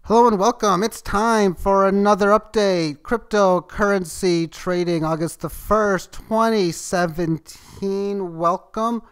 Hello and welcome. It's time for another update. Cryptocurrency trading August the 1st, 2017. Welcome.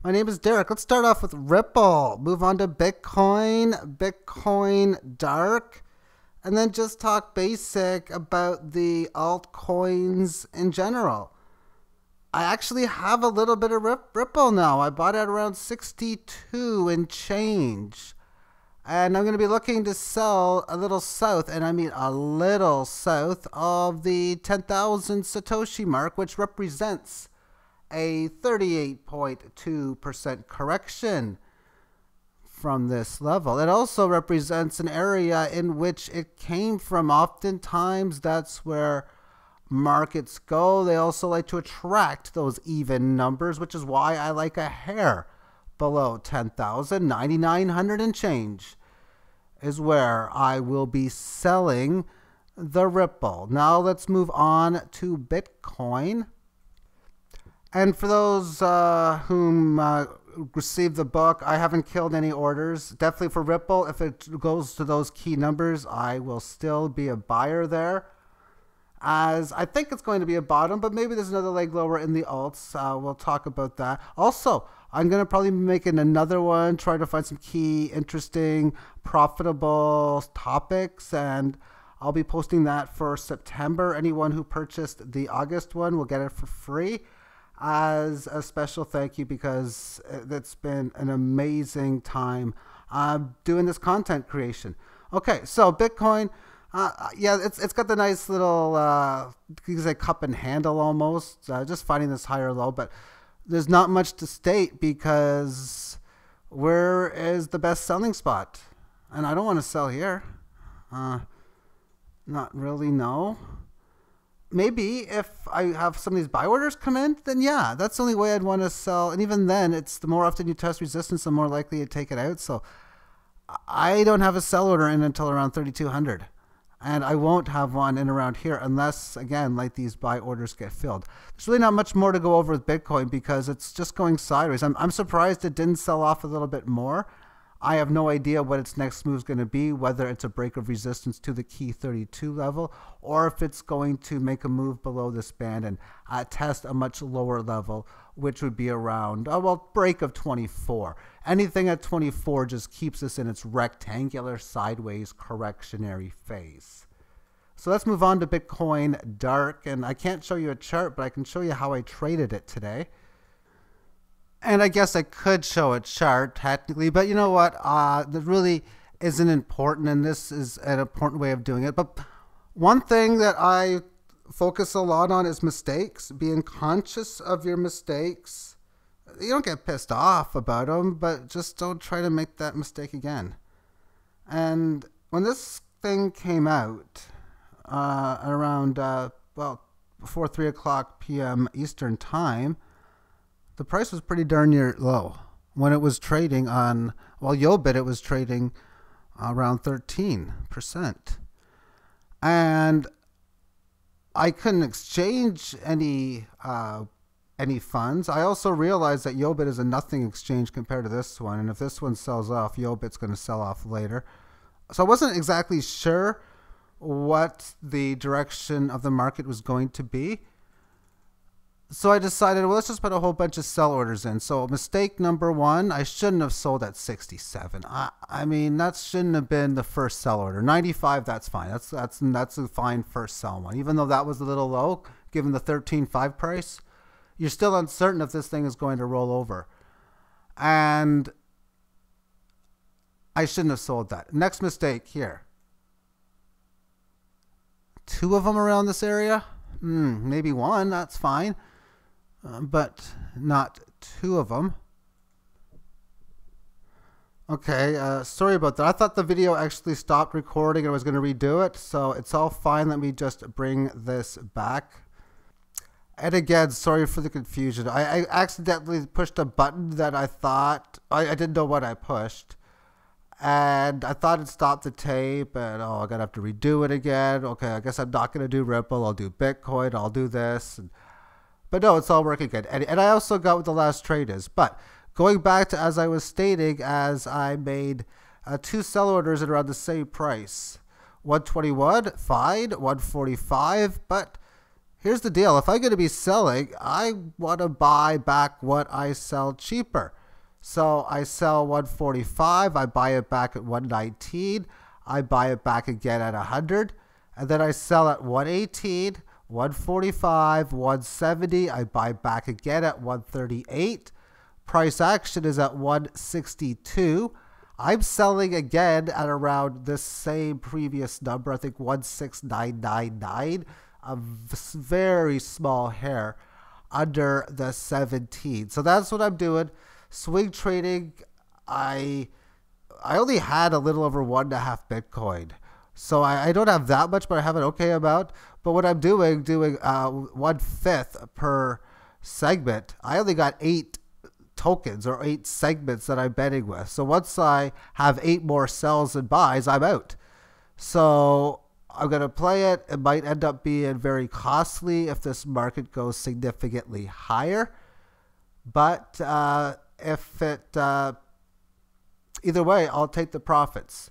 My name is Derek. Let's start off with Ripple. Move on to Bitcoin Dark, and then just talk basic about the altcoins in general. I actually have a little bit of Ripple now. I bought it at around 62 and change. And I'm going to be looking to sell a little south, and I mean a little south of the 10,000 Satoshi mark, which represents a 38.2% correction from this level. It also represents an area in which it came from. Oftentimes, that's where markets go. They also like to attract those even numbers, which is why I like a hair below 10,000, 9,900 and change is where I will be selling the Ripple. Now let's move on to Bitcoin. And for those whom received the book, I haven't killed any orders. Definitely for Ripple, if it goes to those key numbers, I will still be a buyer there, as I think it's going to be a bottom, but maybe there's another leg lower in the alts. We'll talk about that. Also, I'm going to probably be making another one, try to find some key, interesting, profitable topics, and I'll be posting that for September. Anyone who purchased the August one will get it for free as a special thank you, because it's been an amazing time doing this content creation. Okay, so Bitcoin. Yeah, it's got the nice little you could say cup and handle almost. Just finding this higher low, but there's not much to state because where is the best selling spot? And I don't want to sell here. Not really, no. Maybe if I have some of these buy orders come in, then yeah, that's the only way I'd want to sell. And even then, it's the more often you test resistance, the more likely you take it out. So I don't have a sell order in until around 3,200. And I won't have one in around here unless, again, like these buy orders get filled. There's really not much more to go over with Bitcoin because it's just going sideways. I'm surprised it didn't sell off a little bit more. I have no idea what its next move is going to be, whether it's a break of resistance to the key 32 level, or if it's going to make a move below this band and test a much lower level, which would be around, break of 24. Anything at 24 just keeps us in its rectangular sideways correctionary phase. So let's move on to Bitcoin Dark. And I can't show you a chart, but I can show you how I traded it today. And I guess I could show a chart technically, but you know what? That really isn't important, and this is an important way of doing it. But one thing that I focus a lot on is mistakes, being conscious of your mistakes. You don't get pissed off about them, but just don't try to make that mistake again. And when this thing came out around, before 3 o'clock p.m. Eastern time, the price was pretty darn near low. When it was trading on, Yobit, it was trading around 13%. And I couldn't exchange any funds. I also realized that Yobit is a nothing exchange compared to this one. And if this one sells off, Yobit's going to sell off later. So I wasn't exactly sure what the direction of the market was going to be. So I decided, well, let's just put a whole bunch of sell orders in. So mistake number one, I shouldn't have sold at 67. I mean, that shouldn't have been the first sell order. 95, that's fine. That's a fine first sell one. Even though that was a little low, given the 13.5 price, you're still uncertain if this thing is going to roll over. And I shouldn't have sold that. Next mistake here. 2 of them around this area? Maybe 1, that's fine. But not 2 of them. Okay, sorry about that. I thought the video actually stopped recording and I was going to redo it. So it's all fine. Let me just bring this back. And again, sorry for the confusion. I accidentally pushed a button that I thought, I didn't know what I pushed. And I thought it stopped the tape, and I gotta have to redo it again. Okay, I guess I'm not gonna do Ripple. I'll do Bitcoin. I'll do this. But no, it's all working good. And I also got what the last trade is. But going back to as I was stating, as I made two sell orders at around the same price. 121, fine, 145, but here's the deal. If I'm going to be selling, I want to buy back what I sell cheaper. So I sell 145, I buy it back at 119, I buy it back again at 100, and then I sell at 118, 145, 170, I buy back again at 138. Price action is at 162. I'm selling again at around this same previous number, I think 16999, a very small hair under the 17. So that's what I'm doing. Swing trading, I only had a little over 1.5 Bitcoin. So I don't have that much, but I have an okay amount. But what I'm doing 1/5 per segment. I only got 8 tokens or 8 segments that I'm betting with. So once I have 8 more sells and buys, I'm out. So I'm going to play it. It might end up being very costly if this market goes significantly higher. But if it, either way, I'll take the profits.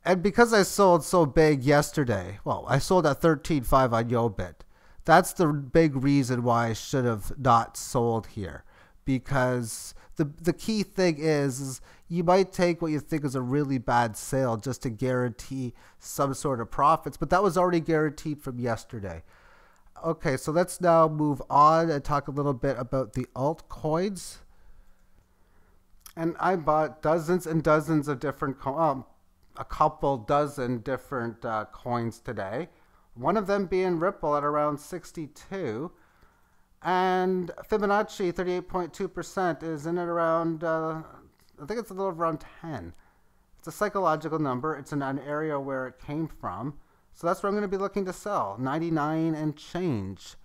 And because I sold so big yesterday, well, I sold at 13.5 on YoBit. That's the big reason why I should have not sold here. Because the key thing is you might take what you think is a really bad sale just to guarantee some sort of profits, but that was already guaranteed from yesterday. Okay, so let's now move on and talk a little bit about the altcoins. And I bought dozens and dozens of different, a couple dozen different coins today. One of them being Ripple at around 62. And Fibonacci, 38.2%, is in at around, I think it's a little around 10. It's a psychological number. It's in an area where it came from. So that's where I'm going to be looking to sell, 99 and change,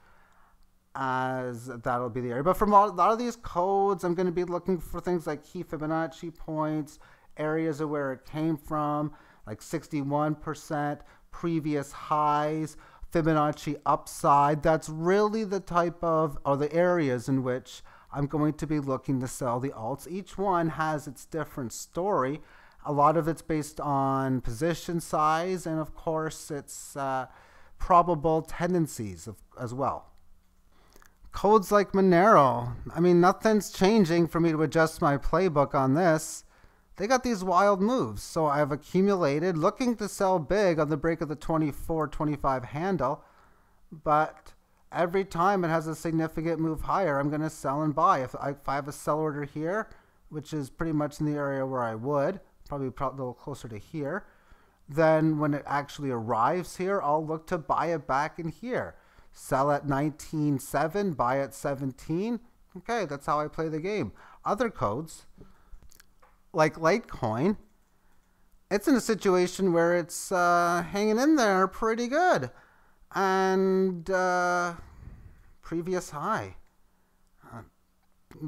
as that'll be the area. But from a lot of these codes, I'm going to be looking for things like key Fibonacci points, areas of where it came from, like 61%, previous highs, Fibonacci upside. That's really the type of, or the areas in which I'm going to be looking to sell the alts. Each one has its different story. A lot of it's based on position size, and of course its probable tendencies as well. Codes like Monero, I mean, nothing's changing for me to adjust my playbook on this. They got these wild moves, so I've accumulated, looking to sell big on the break of the 24-25 handle, but every time it has a significant move higher, I'm going to sell and buy. If I have a sell order here, which is pretty much in the area where I would, probably a little closer to here, then when it actually arrives here, I'll look to buy it back in here. Sell at 19.7, buy at 17. Okay, that's how I play the game. Other codes, like Litecoin, it's in a situation where it's hanging in there pretty good. And previous high.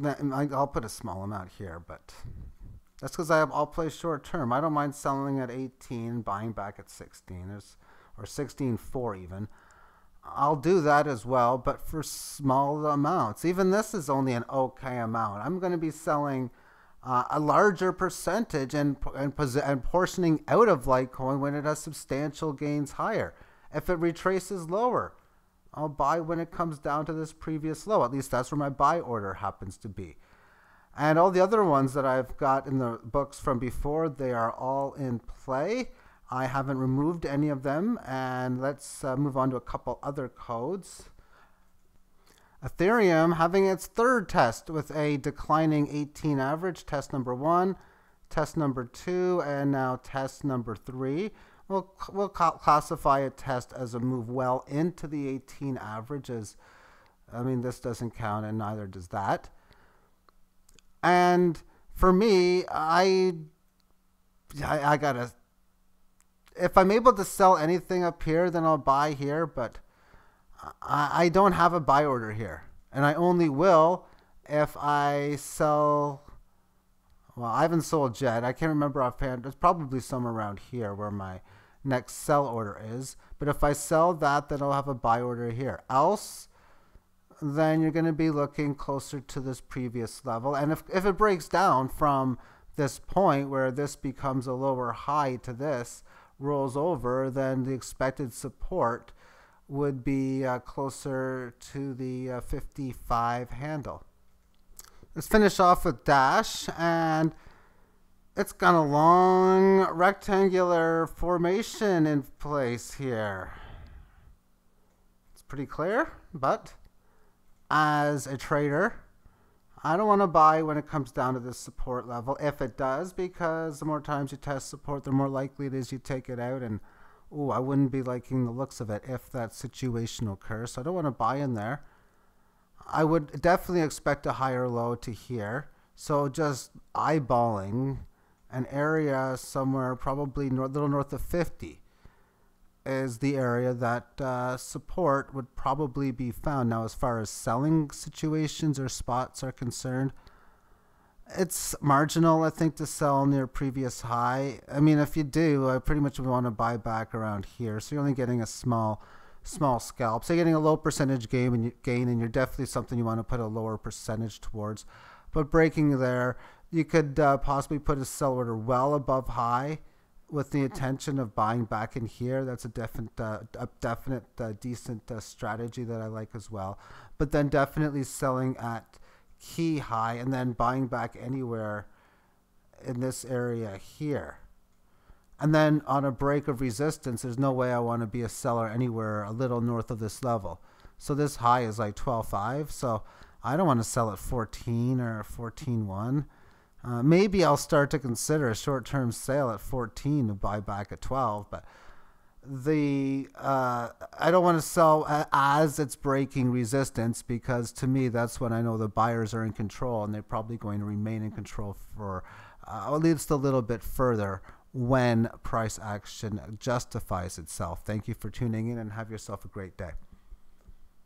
I'll put a small amount here, but that's because I'll play short term. I don't mind selling at 18, buying back at 16, or 16.4 even. I'll do that as well, but for small amounts. Even this is only an okay amount. I'm going to be selling a larger percentage and portioning out of Litecoin when it has substantial gains higher. If it retraces lower, I'll buy when it comes down to this previous low. At least that's where my buy order happens to be. And all the other ones that I've got in the books from before, they are all in play. I haven't removed any of them. And let's move on to a couple other codes. Ethereum having its third test with a declining 18 average, test number 1, test number 2, and now test number 3. We'll classify a test as a move well into the 18 averages. I mean, this doesn't count, and neither does that. And for me, I gotta, if I'm able to sell anything up here, then I'll buy here, but I don't have a buy order here. And I only will if I sell, well, I haven't sold yet. I can't remember offhand. There's probably somewhere around here where my next sell order is. But if I sell that, then I'll have a buy order here. Else, then you're going to be looking closer to this previous level. And if it breaks down from this point where this becomes a lower high to this, rolls over, then the expected support would be closer to the 55 handle. Let's finish off with Dash, and it's got a long rectangular formation in place here. It's pretty clear, but as a trader, I don't want to buy when it comes down to this support level. If it does, because the more times you test support, the more likely it is you take it out. And I wouldn't be liking the looks of it if that situation occurs. So I don't want to buy in there. I would definitely expect a higher low to here. So just eyeballing an area somewhere probably a little north of 50 is the area that support would probably be found. Now, as far as selling situations or spots are concerned, it's marginal, I think, to sell near previous high. I mean, if you do, I pretty much would want to buy back around here. So you're only getting a small scalp. So you're getting a low percentage gain, and you're definitely something you want to put a lower percentage towards. But breaking there, you could possibly put a sell order well above high with the intention of buying back in here. That's a definite decent strategy that I like as well. But then definitely selling at key high and then buying back anywhere in this area here. And then on a break of resistance, there's no way I want to be a seller anywhere a little north of this level. So this high is like 12.5. So I don't want to sell at 14 or 14.1. Maybe I'll start to consider a short-term sale at 14 to buy back at 12, but I don't want to sell as it's breaking resistance, because to me that's when I know the buyers are in control, and they're probably going to remain in control for at least a little bit further when price action justifies itself. Thank you for tuning in, and have yourself a great day.